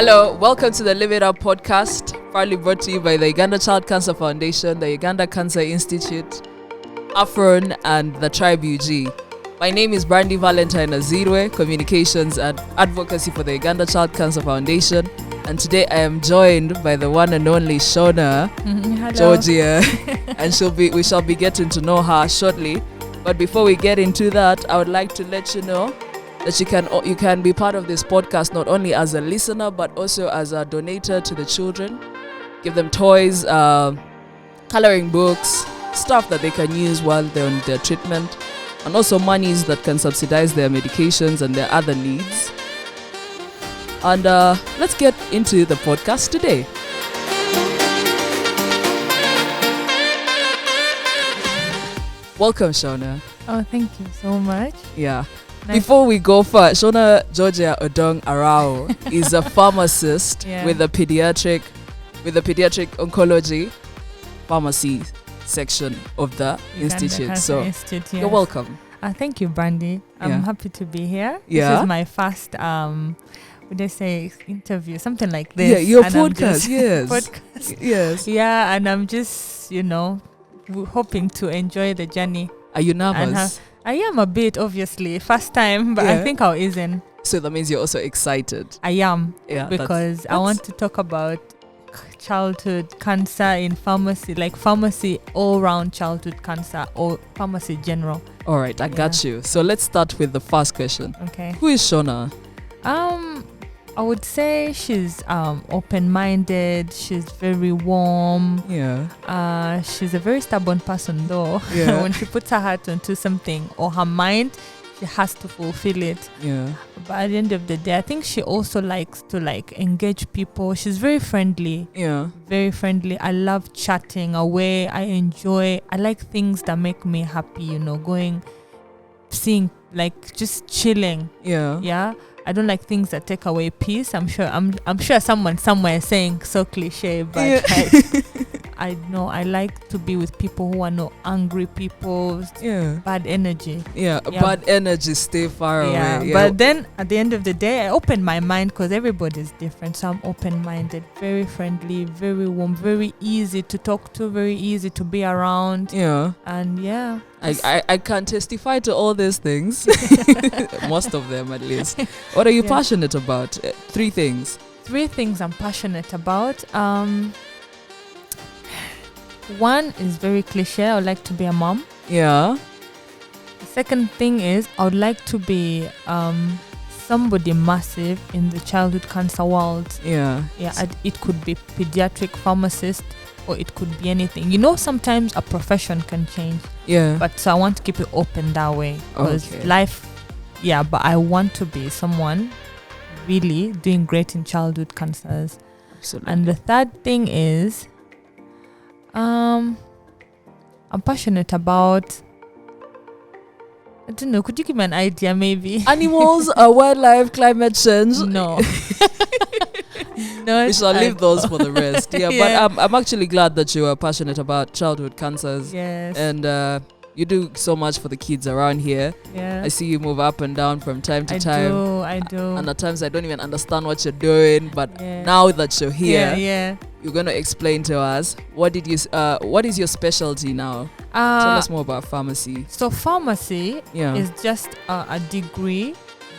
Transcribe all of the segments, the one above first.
Hello, welcome to the Live It Up podcast, proudly brought to you by the Uganda Child Cancer Foundation, the Uganda Cancer Institute, Afron, and the Tribe UG. My name is Brandy Valentine Azirwe, Communications and Advocacy for the Uganda Child Cancer Foundation, and today I am joined by the one and only Shauna, Georgia, and we shall be getting to know her shortly. But before we get into that, I would like to let you know that you can be part of this podcast not only as a listener but also as a donator to the children. Give them toys, coloring books, stuff that they can use while they're on their treatment, and also monies that can subsidize their medications and their other needs. And let's get into the podcast today. Welcome, Shauna. Oh, thank you so much. Yeah. Nice. Before we go far, Shauna Georgia Odong Arao is a pharmacist with the pediatric oncology pharmacy section of the institute. So you're welcome. Thank you, Brandy. I'm happy to be here. Yeah. This is my first interview, something like this. Yeah, your podcast. Yes. Podcast. Yes. Yeah, and I'm just, hoping to enjoy the journey. Are you nervous? I am a bit, obviously. First time, but I think I'll ease in. So that means you're also excited. I am. Yeah. Because I want to talk about childhood cancer in pharmacy, like pharmacy all round childhood cancer or pharmacy general. All right, I got you. So let's start with the first question. Okay. Who is Shauna? I would say she's open-minded. She's very warm. Yeah. She's a very stubborn person, though. Yeah. When she puts her heart into something or her mind, she has to fulfill it. Yeah. But at the end of the day, I think she also likes to engage people. She's very friendly. Yeah. Very friendly. I love chatting away. I like things that make me happy. Seeing, just chilling. Yeah. Yeah. I don't like things that take away peace. I'm sure someone somewhere is saying so cliche, but I know I like to be with people who are not angry people. Yeah. Bad energy. Yeah. Bad energy, stay far away. Yeah. But then at the end of the day, I open my mind because everybody's different. So I'm open-minded, very friendly, very warm, very easy to talk to, very easy to be around. Yeah. And yeah. I can testify to all these things. Most of them, at least. What are you passionate about? 3 things. 3 things I'm passionate about. One is very cliche. I would like to be a mom. Yeah. The second thing is I would like to be somebody massive in the childhood cancer world. Yeah. Yeah. It could be pediatric pharmacist or it could be anything. Sometimes a profession can change. Yeah. But so I want to keep it open that way because life. Yeah. But I want to be someone really doing great in childhood cancers. Absolutely. And the third thing is. I'm passionate about. I don't know. Could you give me an idea, maybe? Animals, wildlife, climate change. No. We shall leave those for the rest. Yeah. But I'm actually glad that you are passionate about childhood cancers. Yes. And you do so much for the kids around here. Yeah. I see you move up and down from time to time. I do. And at times I don't even understand what you're doing. But now that you're here, you're going to explain to us what is your specialty now? Tell us more about pharmacy. So pharmacy is just a degree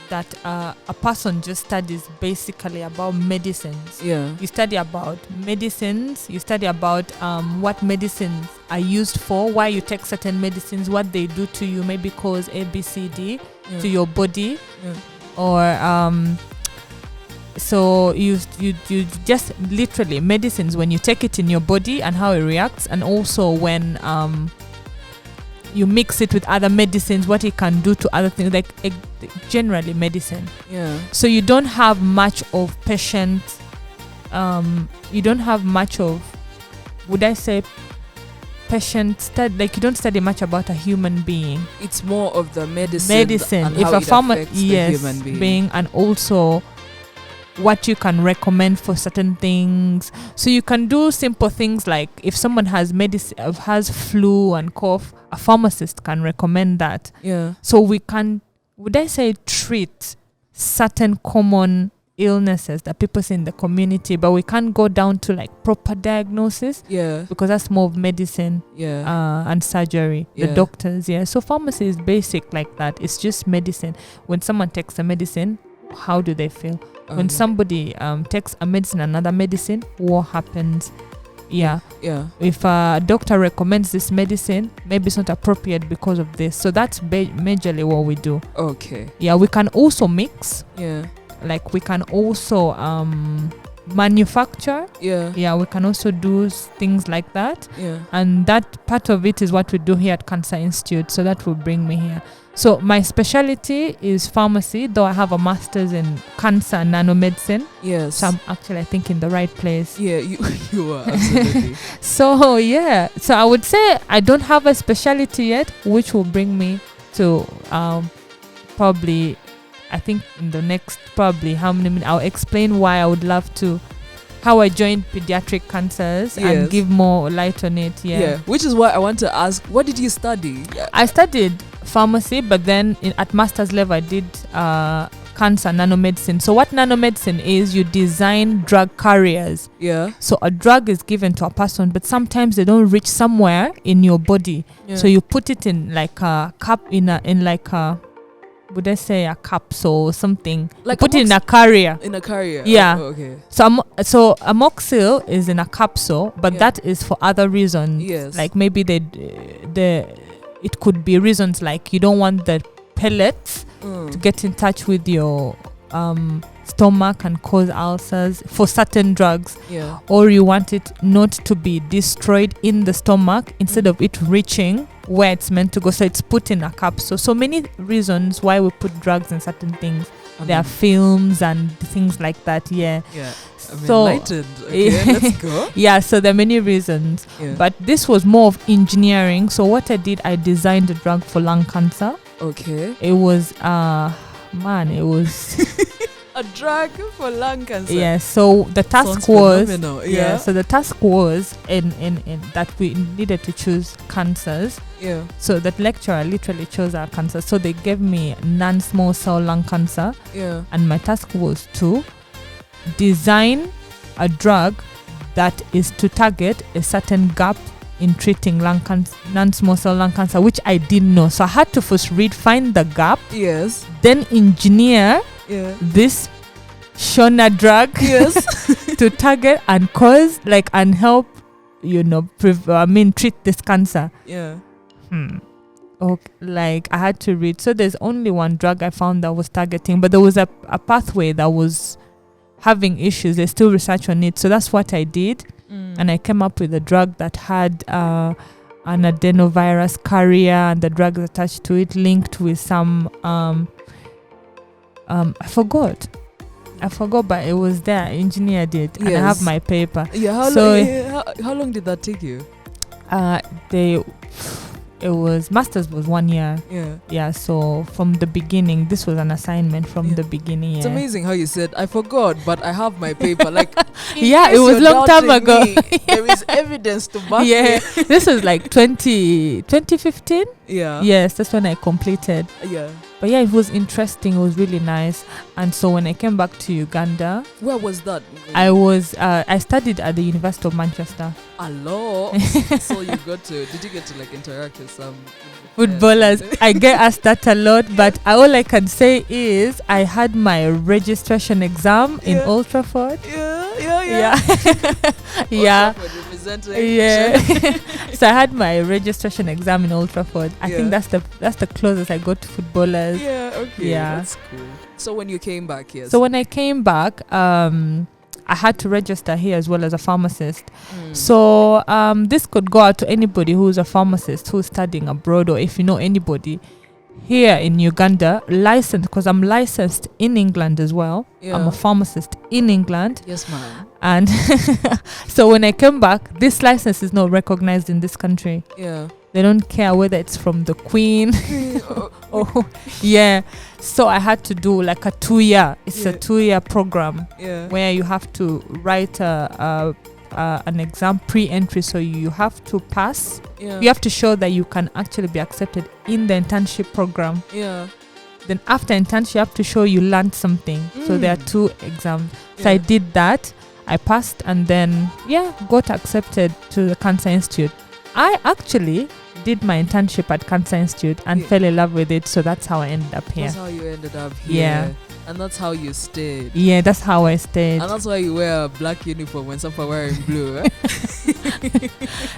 that a person just studies basically about medicines. Yeah. You study about medicines. You study about what medicines are used for, why you take certain medicines, what they do to you, maybe cause A, B, C, D to your body, or so you just literally medicines when you take it in your body and how it reacts, and also when you mix it with other medicines, what it can do to other things, generally medicine. Yeah. So you don't have much of patient. You don't have much of, would I say, patient study? You don't study much about a human being. It's more of the medicine. And if a pharmacist, human being, and also what you can recommend for certain things. So you can do simple things like if someone has flu and cough, a pharmacist can recommend that. Yeah. So we can, would I say, treat certain common illnesses that people see in the community, but we can't go down to like proper diagnosis. Yeah. Because that's more of medicine. Yeah. And surgery. Yeah. The doctors. Yeah. So pharmacy is basic like that. It's just medicine. When someone takes a medicine, how do they feel? When somebody takes a medicine, another medicine, what happens? Yeah. If a doctor recommends this medicine, maybe it's not appropriate because of this. So that's majorly what we do. Okay. Yeah, we can also mix. Yeah. Like we can also manufacture. Yeah. We can also do things like that. Yeah. And that part of it is what we do here at Cancer Institute. So that will bring me here. So my specialty is pharmacy, though I have a master's in cancer and nanomedicine. Yes. So I'm actually, I think, in the right place. Yeah, you are, absolutely. So, yeah. So I would say I don't have a specialty yet, which will bring me to probably, I think in the next probably how many minutes, I'll explain why I would love to, how I joined pediatric cancers and give more light on it. Yeah. Which is why I want to ask, what did you study? I studied pharmacy, but then at master's level I did cancer nanomedicine. So what nanomedicine is, you design drug carriers. Yeah. So a drug is given to a person, but sometimes they don't reach somewhere in your body. Yeah. So you put it in like a cup, would I say a capsule or something? Like put it in a carrier. In a carrier. Yeah. Oh, okay. So amoxil is in a capsule, but that is for other reasons. Yes. Like maybe it could be reasons like you don't want the pellets to get in touch with your stomach and cause ulcers for certain drugs. Yeah. Or you want it not to be destroyed in the stomach instead of it reaching where it's meant to go. So it's put in a capsule. So many reasons why we put drugs in certain things. There are films and things like that. Yeah. Yeah. I'm enlightened. Okay, let's go. Yeah, so there are many reasons. Yeah. But this was more of engineering. So what I did, I designed a drug for lung cancer. Okay. It was it was a drug for lung cancer. Yeah, so the task so the task was in that we needed to choose cancers. Yeah. So that lecturer literally chose our cancer. So they gave me non-small cell lung cancer. Yeah. And my task was to design a drug that is to target a certain gap in treating non-small cell lung cancer, which I didn't know. So I had to first find the gap. Yes. Then engineer this Shauna drug to target and cause and help, treat this cancer. Yeah. Okay, I had to read. So there's only one drug I found that was targeting, but there was a pathway that was having issues. There's still research on it. So that's what I did. And I came up with a drug that had an adenovirus carrier and the drugs attached to it linked with some I forgot, but it was there. I engineered it, and I have my paper. Yeah. How long did that take you? Master's was 1 year. Yeah. So from the beginning, this was an assignment from the beginning. It's amazing how you said, I forgot, but I have my paper. It was long time ago. There is evidence to back it. This was 2015. Yeah. Yes, that's when I completed. Yeah. But yeah, it was interesting. It was really nice. And so when I came back to Uganda, where was that? I studied at the University of Manchester. Hello. So did you get to interact with some footballers? I get asked that a lot, but all I can say is I had my registration exam in Old Trafford. Yeah. So I had my registration exam in Old Trafford. I think that's the closest I got to footballers. Yeah, okay. Yeah. That's cool. So when you came back, So when I came back, I had to register here as well as a pharmacist. So this could go out to anybody who's a pharmacist who's studying abroad, or if you know anybody here in Uganda, licensed, because I'm licensed in England as well. Yeah. I'm a pharmacist in England. Yes, ma'am. And so when I came back, this license is not recognized in this country. Yeah. They don't care whether it's from the Queen. Yeah. So I had to do a 2-year. It's a 2-year program where you have to write an exam pre-entry. So you have to pass. Yeah. You have to show that you can actually be accepted in the internship program. Yeah. Then after internship, you have to show you learned something. So there are 2 exams. So I did that. I passed and then, got accepted to the Cancer Institute. I actually did my internship at Cancer Institute and fell in love with it. So that's how I ended up here. That's how you ended up here. Yeah. And that's how you stayed. Yeah, that's how I stayed. And that's why you wear a black uniform when some are wearing blue. Eh?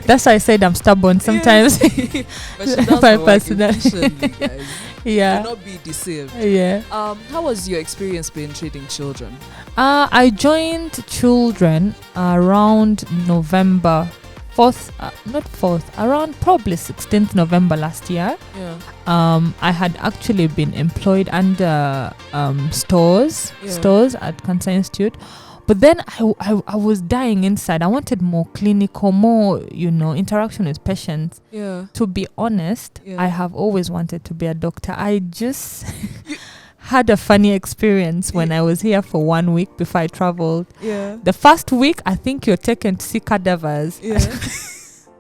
That's why I said I'm stubborn sometimes. But she does My her work personality. efficiently, guys. Yeah. Do not be deceived. Yeah. How was your experience been treating children? I joined children around November 4th, not 4th, around probably 16th November last year. Yeah. I had actually been employed under stores at Cancer Institute. But then I was dying inside. I wanted more clinical, more, interaction with patients. Yeah. To be honest, I have always wanted to be a doctor. I just had a funny experience when I was here for 1 week before I traveled. Yeah. The first week, I think you're taken to see cadavers. Yeah.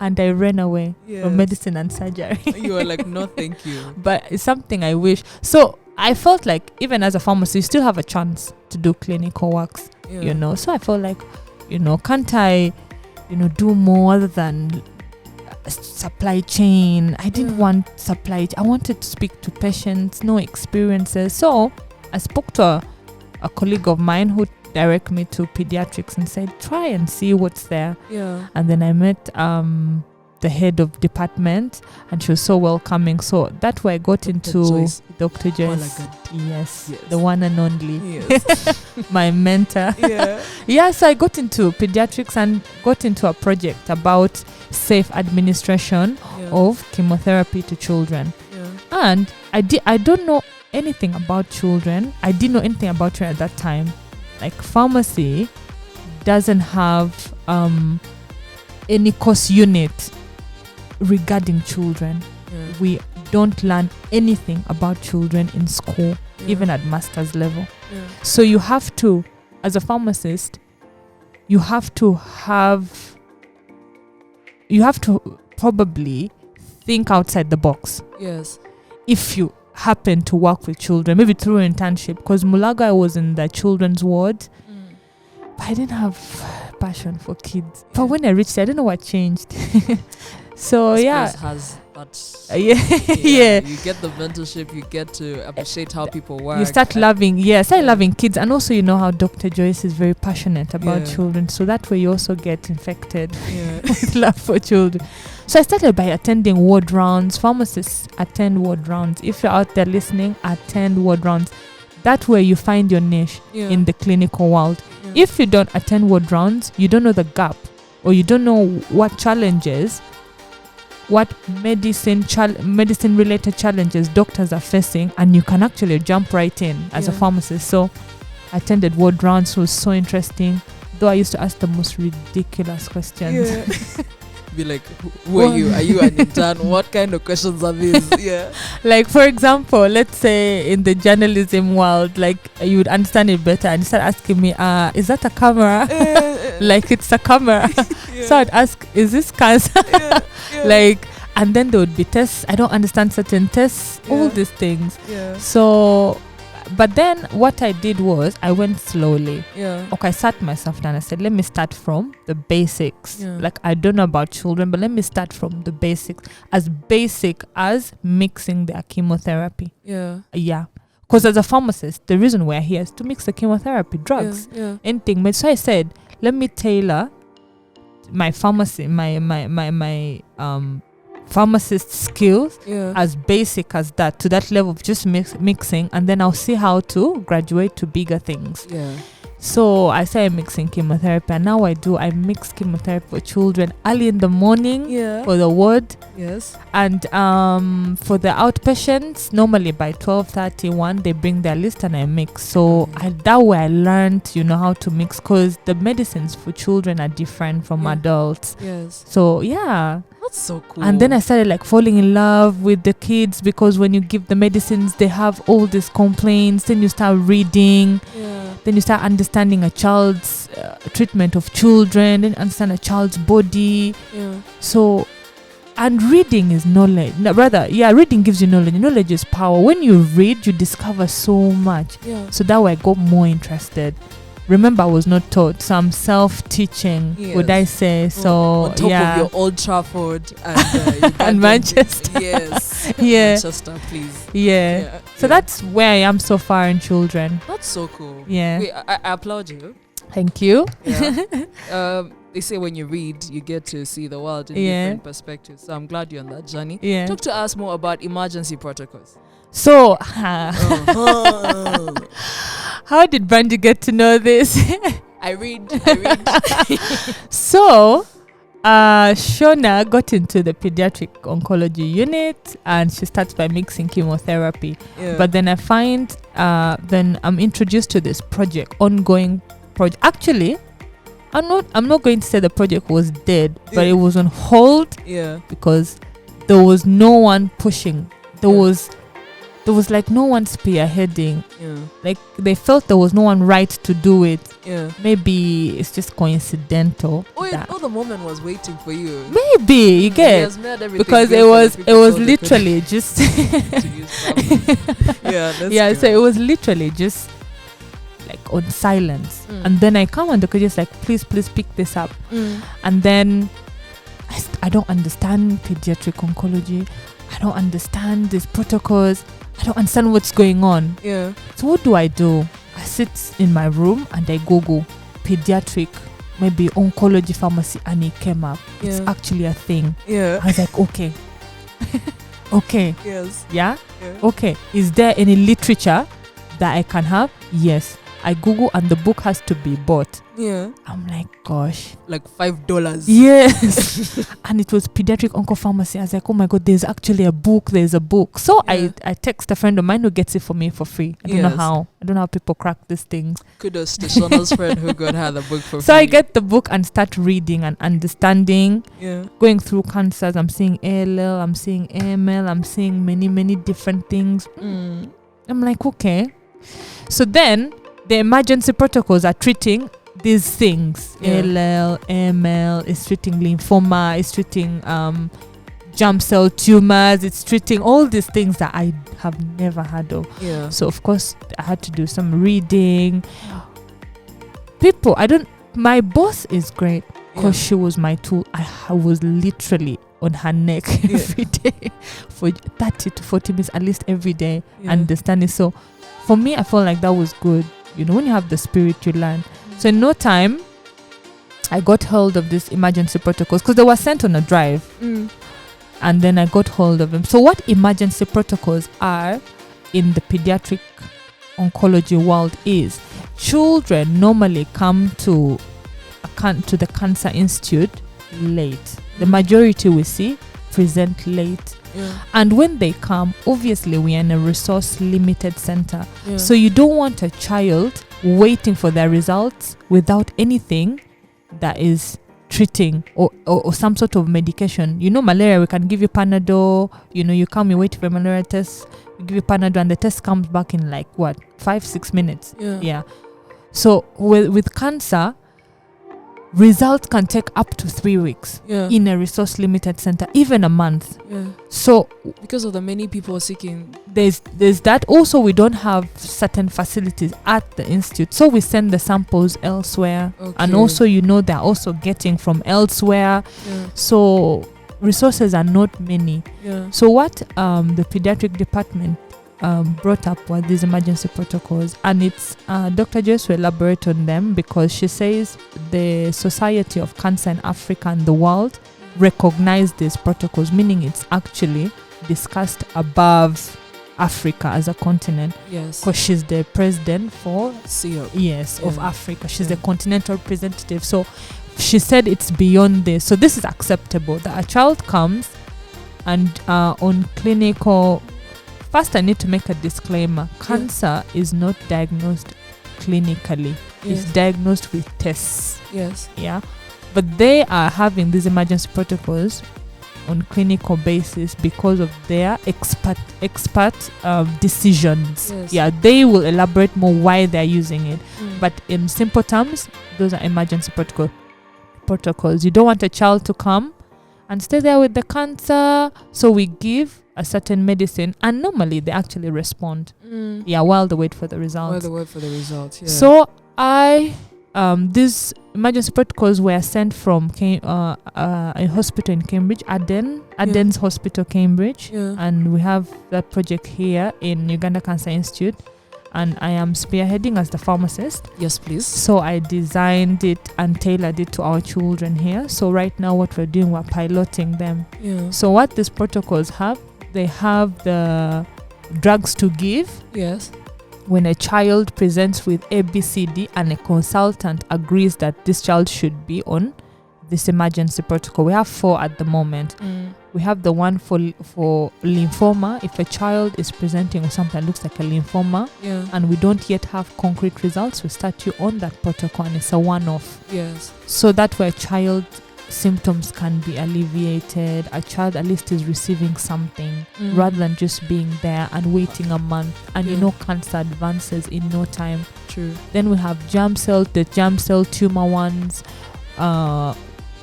And I ran away from medicine and surgery. You were like, no, thank you. But it's something I wish. So I felt like even as a pharmacist, you still have a chance to do clinical works, So I felt like, can't I, do more other than supply chain. I didn't want supply. I wanted to speak to patients, know experiences. So I spoke to a colleague of mine who directed me to pediatrics and said, try and see what's there. Yeah. And then I met the head of department, and she was so welcoming. So that way I got into Dr. Joyce. Yes, the one and only. Yes. My mentor. Yeah. So I got into pediatrics and got into a project about safe administration of chemotherapy to children. Yeah. And I don't know anything about children. I didn't know anything about children at that time. Like pharmacy doesn't have any course unit regarding children. We don't learn anything about children in school, even at master's level. So you have to, as a pharmacist, you have to probably think outside the box. Yes. If you happen to work with children, maybe through an internship, because Mulaga I was in the children's ward, but I didn't have passion for kids. But when I reached there, I don't know what changed. So this yeah, place has that. Yeah. You get the mentorship. You get to appreciate how people work. You start loving, loving kids, and also how Dr. Joyce is very passionate about children. So that way you also get infected with love for children. So I started by attending ward rounds. Pharmacists attend ward rounds. If you're out there listening, attend ward rounds. That way you find your niche in the clinical world. If you don't attend ward rounds, you don't know the gap, or you don't know what challenges, what medicine related challenges doctors are facing, and you can actually jump right in as a pharmacist. So I attended ward rounds. It was so interesting, though I used to ask the most ridiculous questions. Be like, who are you? Are you an intern? What kind of questions are these? Like, for example, let's say in the journalism world, like you would understand it better and start asking me, is that a camera? Like, it's a camera. So I'd ask, is this cancer? Like, and then there would be tests. I don't understand certain tests, all these things. So, but then what I did was I went slowly. Okay, I sat myself down. I said, let me start from the basics. Like, I don't know about children, but let me start from the basics. As basic as mixing their chemotherapy. Because as a pharmacist, the reason we're here is to mix the chemotherapy, drugs, anything. So I said, let me tailor my pharmacy, my pharmacist skills as basic as that, to that level of just mixing, and then I'll see how to graduate to bigger things. So I started mixing chemotherapy, and now I mix chemotherapy for children early in the morning for the ward. And for the outpatients, normally by 12:31 they bring their list and I mix. So that way I learned, how to mix, because the medicines for children are different from adults. So that's so cool. And then I started falling in love with the kids, because when you give the medicines, they have all these complaints. Then you start reading. Then you start understanding a child's treatment of children, then understand a child's body. So And reading is knowledge. No, rather, reading gives you knowledge. Knowledge is power. When you read, you discover so much. Yeah. So that way I got more interested. Remember, I was not taught, so I'm self-teaching, would I say. So, on top of your Old Trafford and, and Manchester. Yes. Yeah. Manchester, please. Yeah. So that's where I am so far in children. That's so cool. Yeah. Wait, I applaud you. Thank you. Yeah. They say when you read, you get to see the world in different perspectives. So I'm glad you're on that journey. Yeah. Talk to us more about emergency protocols. So, how did Brandy get to know this? I read. So, Shauna got into the pediatric oncology unit and she starts by mixing chemotherapy. Yeah. But then I find, then I'm introduced to this ongoing project. Actually, I'm not going to say the project was dead, but it was on hold. Yeah. Because there was no one pushing. There was like no one spearheading. Yeah. Like they felt there was no one right to do it. Yeah. Maybe it's just coincidental. The moment was waiting for you. Maybe you get because it was literally just yeah. So it was literally just like on silence, and then I come and the coach is like, please pick this up, and then I don't understand pediatric oncology. I don't understand these protocols. I don't understand what's going on. Yeah. So what do? I sit in my room and I Google pediatric, maybe oncology pharmacy, and it came up. Yeah. It's actually a thing. Yeah. I was like, okay. Okay. Yes. Yeah? Okay. Is there any literature that I can have? Yes. I Google and the book has to be bought. Yeah. I'm like, gosh. Like $5. Yes. And it was pediatric onco pharmacy. I was like, oh my God, there's actually a book. There's a book. So I text a friend of mine who gets it for me for free. I don't know how. I don't know how people crack these things. Kudos to Shauna's friend who got her the book for free. So I get the book and start reading and understanding. Yeah. Going through cancers. I'm seeing ALL. I'm seeing AML. I'm seeing many different things. I'm like, okay. So then the emergency protocols are treating these things. ALL, AML, is treating lymphoma, is treating germ cell tumors, it's treating all these things that I have never heard of. Yeah. So of course I had to do some reading. My boss is great because she was my tool. I was literally on her neck every day for 30 to 40 minutes at least every day, understanding. So for me, I felt like that was good. You know, when you have the spirit, you learn. So in no time, I got hold of these emergency protocols because they were sent on a drive. And then I got hold of them. So what emergency protocols are in the pediatric oncology world is children normally come to the Cancer Institute late. The majority we see present late. Yeah. And when they come, obviously we are in a resource limited center. Yeah. So you don't want a child waiting for their results without anything that is treating or some sort of medication. You know, malaria, we can give you Panadol. You know, you come, you wait for a malaria test, we give you Panadol and the test comes back in like 5-6 minutes. Yeah. So with cancer, results can take up to 3 weeks in a resource limited center, even a month. So because of the many people seeking, there's that. Also, we don't have certain facilities at the institute, so we send the samples elsewhere. And also, they're also getting from elsewhere. So resources are not many. So what the pediatric department brought up were these emergency protocols, and it's Dr. Joyce will elaborate on them because she says the Society of Cancer in Africa and the world recognize these protocols, meaning it's actually discussed above Africa as a continent. Yes, because she's the president for CEOP. Of Africa. She's the continental representative. So she said it's beyond this. So this is acceptable that a child comes and on clinical. First, I need to make a disclaimer. Cancer is not diagnosed clinically. It's diagnosed with tests. Yes. Yeah. But they are having these emergency protocols on clinical basis because of their expert decisions. Yes. Yeah. They will elaborate more why they're using it. But in simple terms, those are emergency protocols. You don't want a child to come and stay there with the cancer. So we give a certain medicine, and normally they actually respond. While they wait for the results. Yeah. So these emergency protocols were sent from a hospital in Cambridge, Aden's Hospital, Cambridge, and we have that project here in Uganda Cancer Institute, and I am spearheading as the pharmacist. Yes, please. So I designed it and tailored it to our children here. So right now what we're doing, we're piloting them. So what these protocols have, they have the drugs to give. Yes. When a child presents with ABCD and a consultant agrees that this child should be on this emergency protocol. We have 4 at the moment. We have the one for lymphoma. If a child is presenting with something that looks like a lymphoma, and we don't yet have concrete results, we start you on that protocol, and it's a one-off. Yes. So that way a child symptoms can be alleviated, a child at least is receiving something rather than just being there and waiting a month, and cancer advances in no time. True. Then we have the germ cell tumor ones.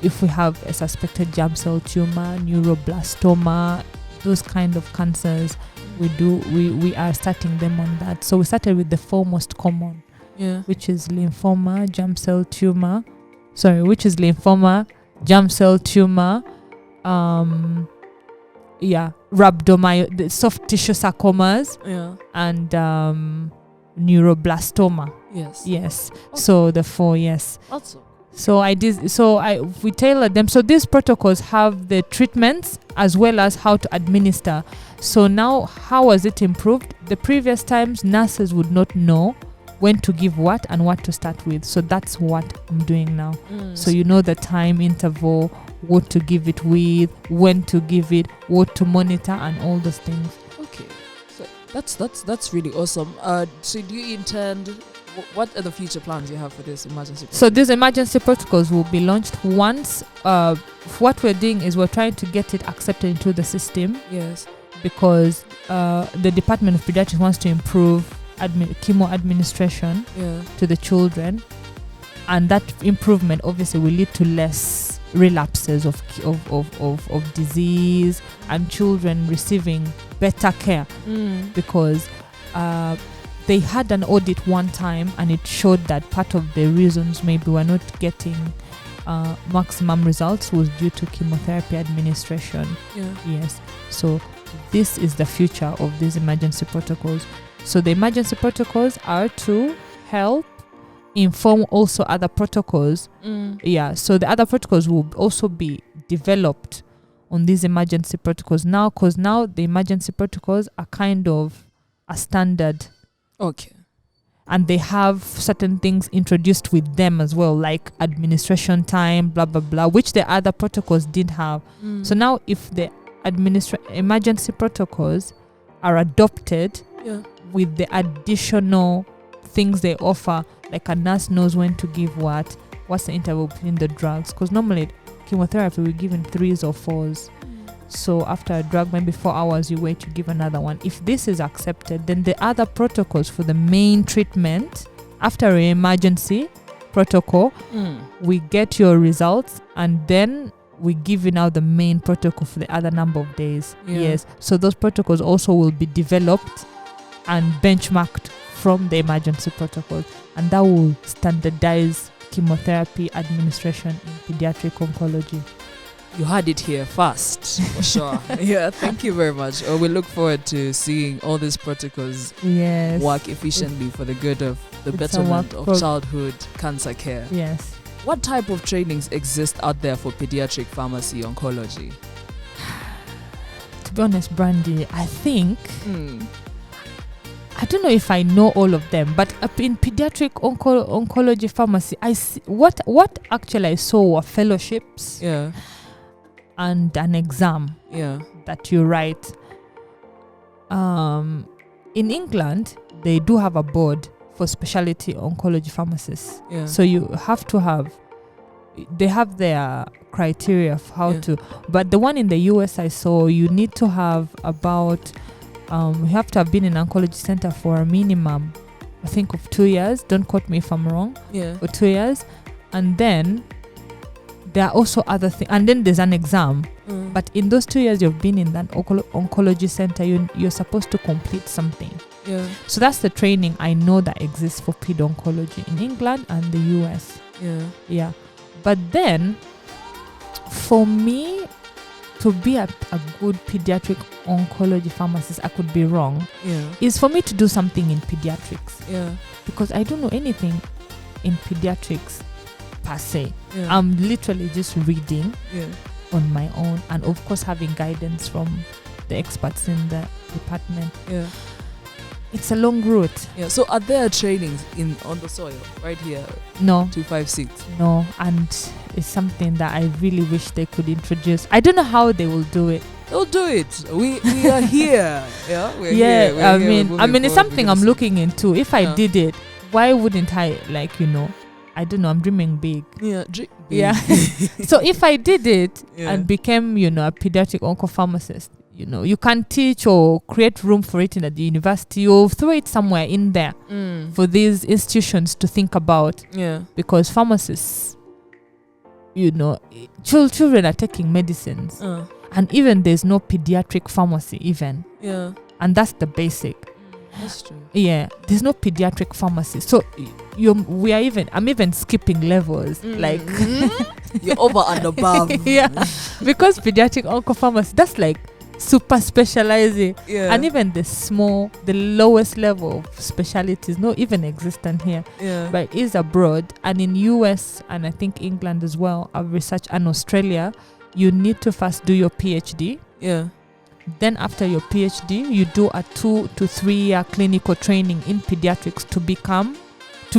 If we have a suspected germ cell tumor, neuroblastoma, those kind of cancers, we are starting them on that. So we started with the 4 most common, which is lymphoma, germ cell tumor, germ cell tumor, the soft tissue sarcomas, and neuroblastoma. Yes. Okay. So the 4, yes. Awesome. We tailored them. So these protocols have the treatments as well as how to administer. So now, how was it improved? The previous times, nurses would not know when to give what and what to start with. So that's what I'm doing now. So you know the time interval, what to give it with, when to give it, what to monitor, and all those things. Okay, so that's really awesome. So do you intend? What are the future plans you have for this emergency protocol? So these emergency protocols will be launched once. What we're doing is we're trying to get it accepted into the system. Yes. Because the Department of Pediatrics wants to improve chemo administration to the children, and that improvement obviously will lead to less relapses of disease and children receiving better care, because they had an audit one time and it showed that part of the reasons maybe we're not getting maximum results was due to chemotherapy administration. Yes. So this is the future of these emergency protocols. So the emergency protocols are to help inform also other protocols. So the other protocols will also be developed on these emergency protocols now, because now the emergency protocols are kind of a standard. Okay. And they have certain things introduced with them as well, like administration time, blah, blah, blah, which the other protocols didn't have. So now if the emergency protocols are adopted with the additional things they offer, like a nurse knows when to give what's the interval between the drugs, because normally chemotherapy we give in 3s or 4s. So after a drug, maybe 4 hours, you wait to give another one. If this is accepted, then the other protocols for the main treatment, after an emergency protocol, we get your results, and then we give you now the main protocol for the other number of days. Yes. So those protocols also will be developed and benchmarked from the emergency protocols, and that will standardize chemotherapy administration in pediatric oncology. You had it here first, for sure. Thank you very much. We look forward to seeing all these protocols work efficiently for the good of the betterment of childhood cancer care. Yes. What type of trainings exist out there for pediatric pharmacy oncology? To be honest, Brandy, I think I don't know if I know all of them, but in pediatric oncology pharmacy, I see what actually I saw were fellowships. And an exam that you write. In England, they do have a board for specialty oncology pharmacists. So you have to they have their criteria of how to, but the one in the US I saw, you need to have about, you have to have been in an oncology center for a minimum, I think, of 2 years. Don't quote me if I'm wrong. Or 2 years. And then there are also other things, and then there's an exam. But in those 2 years you've been in that oncology center, you're supposed to complete something. Yeah. So that's the training I know that exists for Pead Oncology in England and the US. Yeah. But then, for me to be a good pediatric oncology pharmacist, I could be wrong, is for me to do something in pediatrics. Yeah. Because I don't know anything in pediatrics per se. Yeah. I'm literally just reading Yeah. on my own, and of course having guidance from the experts in the department. Yeah. It's a long route. Yeah. So are there trainings on the soil right here? No. 256. No, and it's something that I really wish they could introduce. I don't know how they will do it. They'll do it. We are here. Yeah. We're Yeah, here. We're I here. mean, it's something I'm looking into. If I Yeah. did it, why wouldn't I, like, I don't know, I'm dreaming big. Yeah. Yeah. So if I did it Yeah. and became, a pediatric oncopharmacist, you can teach or create room for it in at the university, or throw it somewhere in there for these institutions to think about. Yeah. Because pharmacists, children are taking medicines, and even there's no pediatric pharmacy even. Yeah. And that's the basic. That's true. Yeah, there's no pediatric pharmacy. So I'm even skipping levels. Like you're over and above. Yeah, because pediatric oncopharmacy, that's like super specializing. Yeah. And even the lowest level of specialty is not even existent here. Yeah. But it is abroad, and in US and I think England as well, I've researched, and Australia, you need to first do your PhD. Yeah. Then after your PhD, you do a 2 to 3 year clinical training in pediatrics to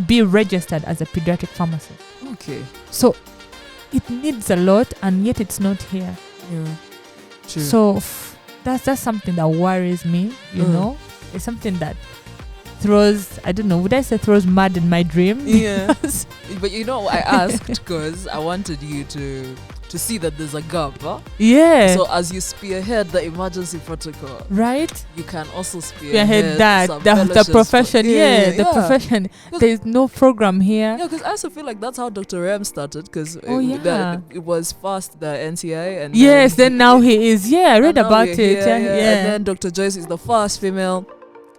be registered as a pediatric pharmacist. Okay. So it needs a lot, and yet it's not here. Yeah. True. So that's something that worries me, It's something that throws mud in my dream. Yeah. But I asked because I wanted you to see that there's a gap. Huh? Yeah. So as you spearhead the emergency protocol, right? you can also spearhead the profession. The profession. There's no program here. Yeah, because I also feel like that's how Dr. Rem started. Because it was first the NCI, and then now he is. Yeah, I read about it. Yeah. And then Dr. Joyce is the first female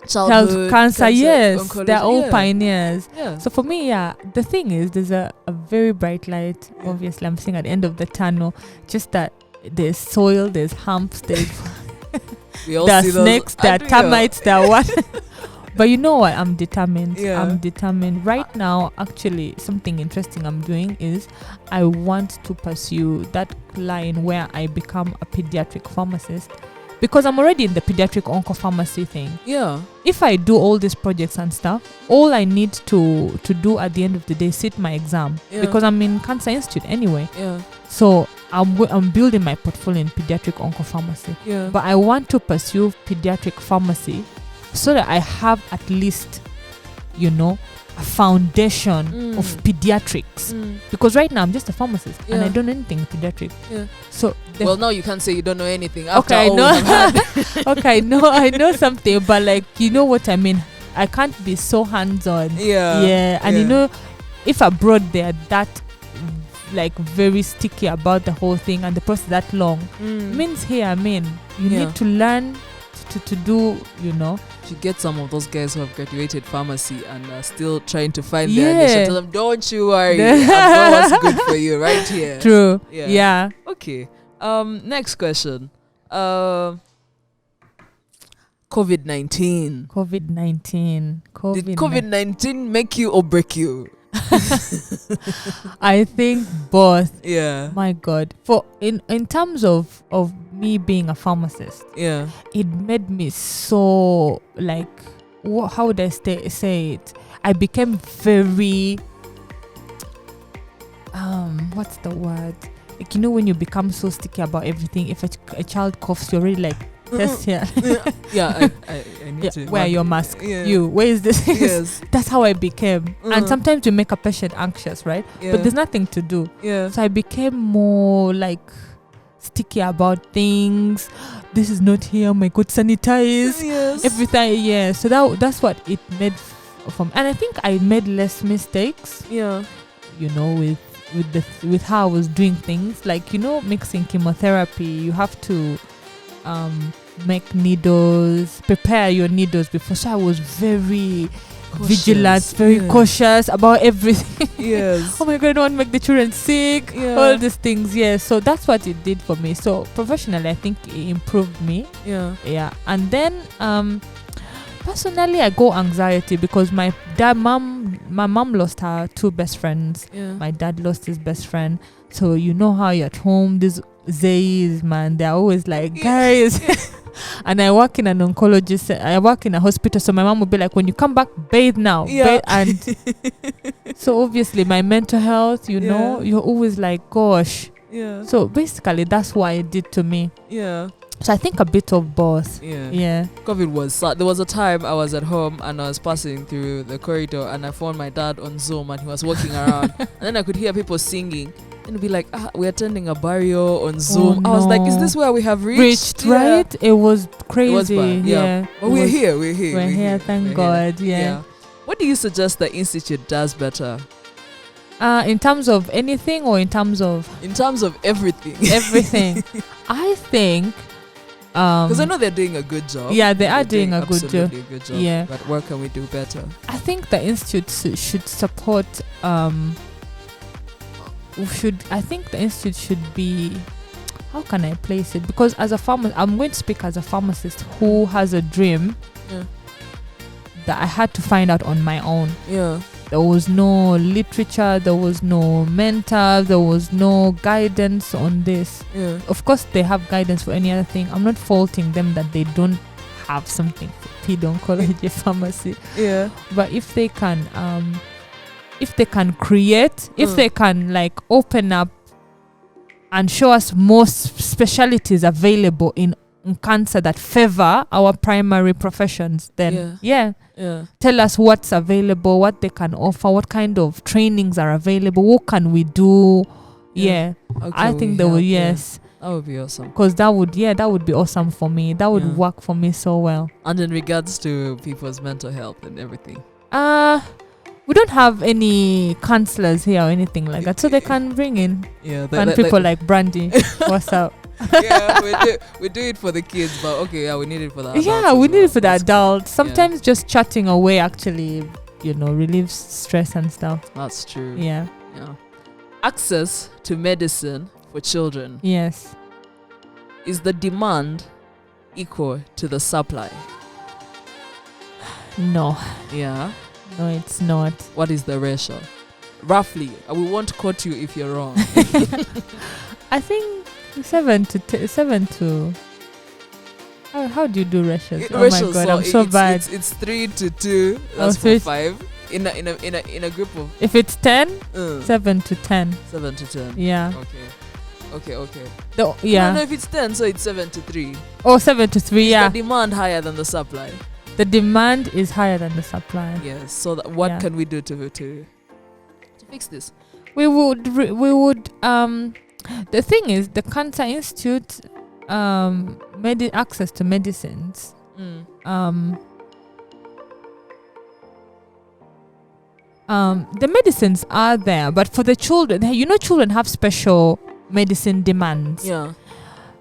childhood cancer. Yes, oncology. they're all pioneers. Yeah. So for me, the thing is, there's a very bright light. Yeah. Obviously, I'm seeing at the end of the tunnel. Just that there's soil, there's humps, there's snakes, there are termites, there are what. But you know what? I'm determined. Yeah. I'm determined. Right now, actually, something interesting I'm doing is I want to pursue that line where I become a pediatric pharmacist. Because I'm already in the pediatric oncopharmacy thing. Yeah. If I do all these projects and stuff, all I need to do at the end of the day is sit my exam. Yeah. Because I'm in Cancer Institute anyway. Yeah. So I'm building my portfolio in pediatric oncopharmacy. Yeah. But I want to pursue pediatric pharmacy so that I have at least, a foundation of pediatrics. Because right now I'm just a pharmacist and I don't know anything in pediatric. Yeah. So now you can't say you don't know anything. Okay, I know something, but like, you know what I mean. I can't be so hands-on. Yeah. And if abroad they're that like very sticky about the whole thing and the process that long, means here, you need to learn to do, You get some of those guys who have graduated pharmacy and are still trying to find their niche. Tell them, don't you worry, I've got what's good for you right here. True. Yeah. Okay. Next question. COVID-19. Did COVID-19 make you or break you? I think both. Yeah. My God. For in terms of me being a pharmacist, yeah, it made me so like, how would I say it? I became very what's the word? Like, when you become so sticky about everything, if a child coughs, you're really like, test here. I need to wear your mask. Yeah. Where is this? Yes. That's how I became. And sometimes you make a patient anxious, right? Yeah. But there's nothing to do. Yeah. So I became more like sticky about things. This is not here. My God, sanitize. Yes. Everything. Yeah. So that's what it made from. And I think I made less mistakes. Yeah. With with how I was doing things, like, mixing chemotherapy, you have to make needles, prepare your needles before. So I was very vigilant, very cautious about everything. Yes. Oh my God, I don't want to make the children sick. All these things. So that's what it did for me. So professionally, I think it improved me. And then personally, I go anxiety because my mom lost her 2 best friends. My dad lost his best friend. So how you're at home, these Zays, man, they're always like, guys. And I work in an oncologist. I work in a hospital. So my mom would be like, when you come back, bathe now. Bathe. And so obviously my mental health, you're always like, gosh. So basically that's what it did to me. So I think a bit of both. COVID was sad. There was a time I was at home and I was passing through the corridor and I found my dad on Zoom and he was walking around. And then I could hear people singing and be like, we're attending a burial on Zoom. I was like, is this where we have reached? Right? It was crazy. It was bad. But we're here. We're here. Thank God. What do you suggest the Institute does better? In terms of anything or in terms of everything? Everything. I think because I know they're doing a good job. They are doing a good job. But where can we do better? I think the Institute should support I think the Institute should be, how can I place it? Because as a pharmacist, I'm going to speak as a pharmacist who has a dream that I had to find out on my own. There was no literature, there was no mentor, there was no guidance on this. Of course, they have guidance for any other thing. I'm not faulting them that they don't have something for Pead Oncology pharmacy. But if they can create, if they can like open up and show us more specialties available in cancer that favor our primary professions, then tell us what's available, what they can offer, what kind of trainings are available, what can we do. I think they will. That would be awesome. Because that would be awesome for me. That would work for me so well. And in regards to people's mental health and everything, we don't have any counselors here or anything like that, so they can bring in people like Brandy. What's up? we do it for the kids, but we need it for the adults. We need it for the adults. Sometimes just chatting away actually, relieves stress and stuff. That's true. Access to medicine for children. Yes. Is the demand equal to the supply? No. No, it's not. What is the ratio? Roughly. We won't quote you if you're wrong. I think 7 to. How do you do ratios? Oh my God, I'm so bad. It's 3 to 2. That's for 5. In a group of. If it's 10, 7 to 10. 7 to 10. Yeah. Okay. No, if it's 10, so it's 7 to 3. Oh, 7 to 3. Is the demand higher than the supply? The demand is higher than the supply. Yes. So what can we do to fix this? We would. The thing is, the Cancer Institute, access to medicines. The medicines are there, but for the children, children have special medicine demands.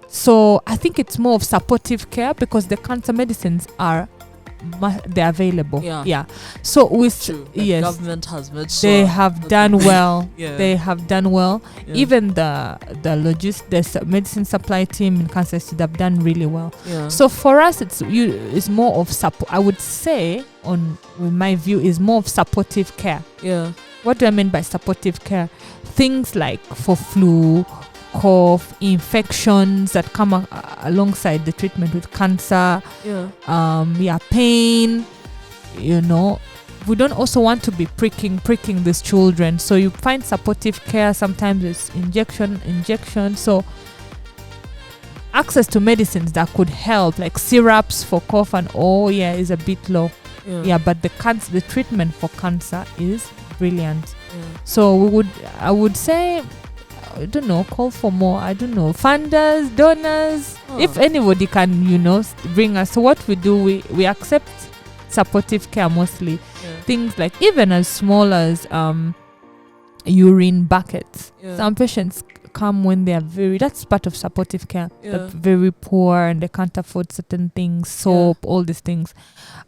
So I think it's more of supportive care because the cancer medicines they're available. So the government has made sure they have done well. They have done well. Even the medicine supply team in Cancer Institute have done really well. So for us, it's more of support. I would say, with my view, is more of supportive care. What do I mean by supportive care? Things like for flu, cough, infections that come alongside the treatment with cancer, pain, we don't also want to be pricking these children, so you find supportive care. Sometimes it's injection, so access to medicines that could help, like syrups for cough and is a bit low. But the treatment for cancer is brilliant. So I would say, I don't know, call for more, funders, donors, if anybody can, bring us. So what we do, we accept supportive care mostly. Things like even as small as urine buckets. Yeah. Some patients come when they are that's part of supportive care. Yeah. They're very poor and they can't afford certain things, soap, all these things.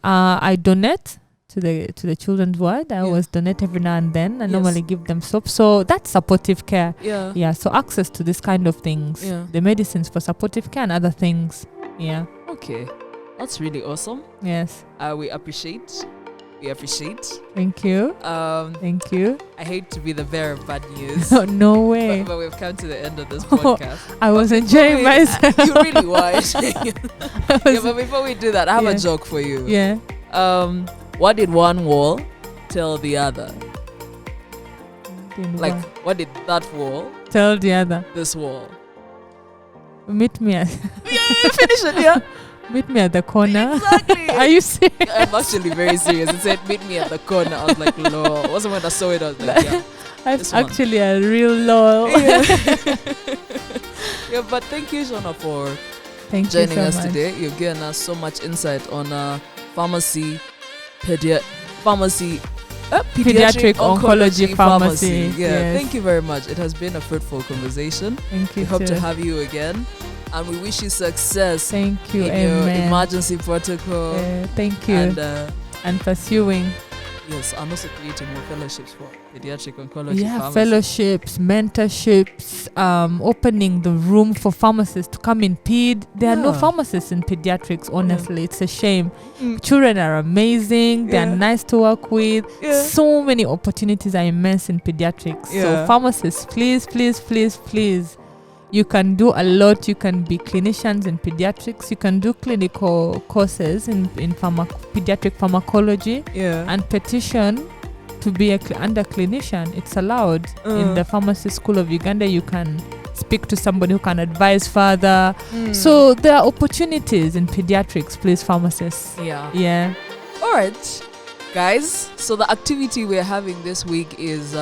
I donate to the children's ward. I always donate every now and then. I normally give them soap. So that's supportive care. Yeah. So access to this kind of things. Yeah. The medicines for supportive care and other things. Yeah. Okay. That's really awesome. Yes. We appreciate. Thank you. Thank you. I hate to be the bearer of bad news. No way. But we've come to the end of this podcast. I was enjoying myself. You really were. But before we do that, I have a joke for you. Yeah. What did one wall tell the other? What did that wall tell the other? This wall. Meet me at finish it, yeah. Meet me at the corner. Exactly. Are you serious? I'm actually very serious. It said meet me at the corner. I was like, lol. Wasn't when I saw it, I was like, yeah. That's actually a real lol. Yeah, but thank you, Shauna, for joining us much. Today. You've given us so much insight on pediatric oncology pharmacy. Yeah, yes. Thank you very much. It has been a fruitful conversation. Thank you. We hope to have you again, and we wish you success. Thank you. In Amen. your emergency protocol. Thank you. And pursuing. Yes, and also creating more fellowships for pediatric oncology. Yeah, fellowships, mentorships, opening the room for pharmacists to come in Pead. There are no pharmacists in pediatrics, honestly. It's a shame. Children are amazing. They are nice to work with. So many opportunities are immense in pediatrics. So pharmacists, please. You can do a lot. You can be clinicians in pediatrics. You can do clinical courses in pediatric pharmacology and petition to be under clinician. It's allowed in the pharmacy school of Uganda. You can speak to somebody who can advise further. So there are opportunities in pediatrics, please, pharmacists. Yeah. All right, guys. So the activity we're having this week is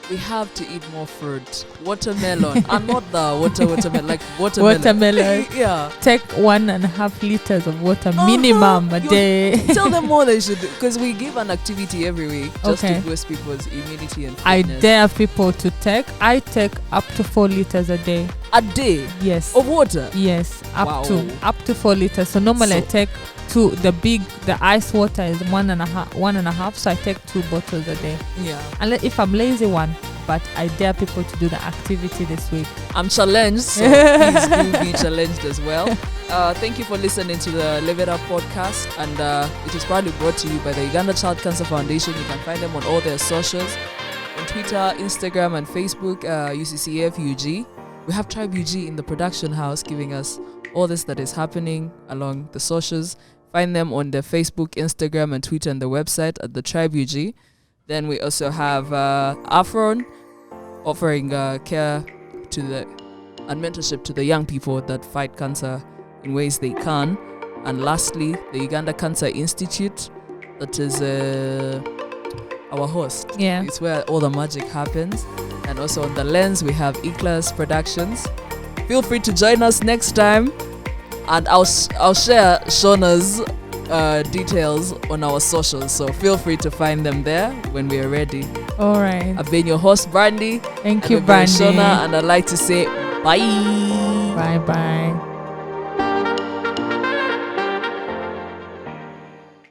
we have to eat more fruit. Watermelon. And not the watermelon, like watermelon. Yeah. Take 1.5 liters of water minimum a day. Tell them more they should do, because we give an activity every week just to boost people's immunity and fitness. I dare people to take. I take up to 4 liters a day. A day? Yes. Of water? Yes. Up to 4 liters. So normally I take the ice water is 1.5, so I take 2 bottles a day. Yeah. And if I'm lazy, 1, but I dare people to do the activity this week. I'm challenged, so please do be challenged as well. Thank you for listening to the Live It Up podcast, and it is proudly brought to you by the Uganda Child Cancer Foundation. You can find them on all their socials, on Twitter, Instagram, and Facebook, UCCF UG. We have Tribe UG in the production house giving us all this that is happening along the socials. Find them on the Facebook, Instagram, and Twitter, and the website at the Tribe UG. Then we also have Arao offering care and mentorship to the young people that fight cancer in ways they can. And lastly, the Uganda Cancer Institute, that is our host. Yeah. It's where all the magic happens. And also on the lens, we have E-Class Productions. Feel free to join us next time. And I'll share Shauna's details on our socials, so feel free to find them there when we are ready. All right. I've been your host, Brandy. Thank you, Brandy. Shauna, and I'd like to say bye. Bye.